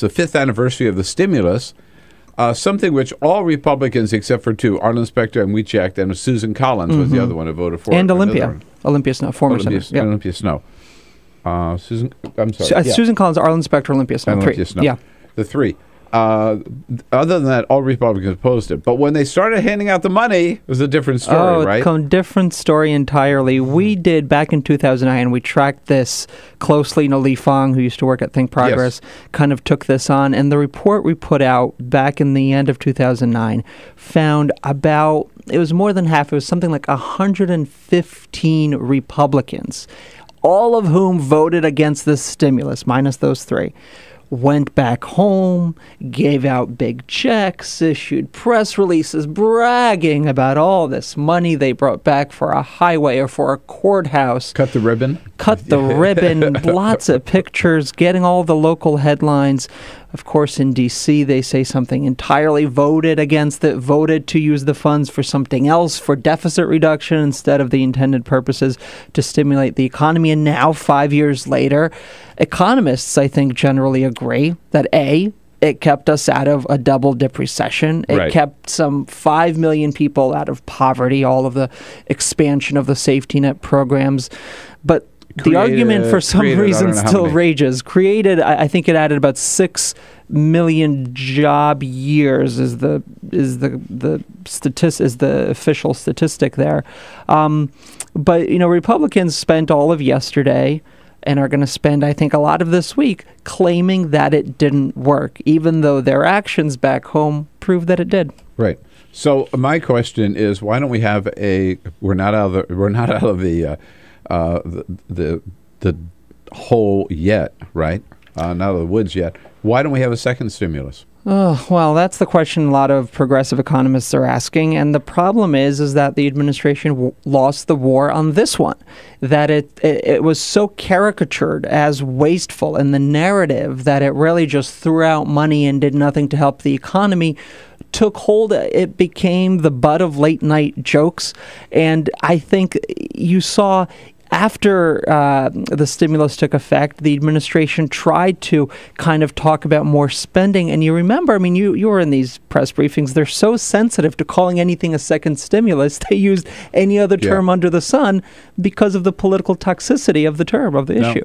was the 5th anniversary of the stimulus, something which all Republicans except for 2, Arlen Specter and Wiechert, and Susan Collins was the other one who voted for it. And Olympia Snowe, former senator. Yep. Olympia Snowe. Susan, I'm sorry. Susan Collins, Arlen Specter, Olympia Snowe. Olympia Snowe. Yeah. The 3. Other than that, all Republicans opposed it. But when they started handing out the money, it was a different story, right? Oh, different story entirely. We did, back in 2009, we tracked this closely. Li Fong, who used to work at Think Progress, kind of took this on. And the report we put out back in the end of 2009 found it was more than half, it was something like 115 Republicans, all of whom voted against this stimulus, minus those 3. Went back home, gave out big checks, issued press releases bragging about all this money they brought back for a highway or for a courthouse. Cut the ribbon. Lots of pictures, getting all the local headlines. Of course, in D.C., they say something entirely, voted against it, voted to use the funds for something else, for deficit reduction instead of the intended purposes to stimulate the economy. And now, 5 years later, economists, I think, generally agree that A, it kept us out of a double-dip recession. It kept some 5 million people out of poverty, all of the expansion of the safety net programs. But the argument, for some reason, still rages. I think it added about 6 million job years is the official statistic there. But Republicans spent all of yesterday and are going to spend, I think, a lot of this week claiming that it didn't work, even though their actions back home prove that it did. Right. So my question is, why don't we have we're not out of the hole yet, right? Not out of the woods yet. Why don't we have a second stimulus? Well, that's the question a lot of progressive economists are asking. And the problem is that the administration lost the war on this one, that it was so caricatured as wasteful in the narrative that it really just threw out money and did nothing to help the economy. Took hold, it became the butt of late night jokes. And I think you saw after the stimulus took effect, the administration tried to kind of talk about more spending. And you remember, you were in these press briefings. They're so sensitive to calling anything a second stimulus. They used any other term under the sun because of the political toxicity of the term, of the issue.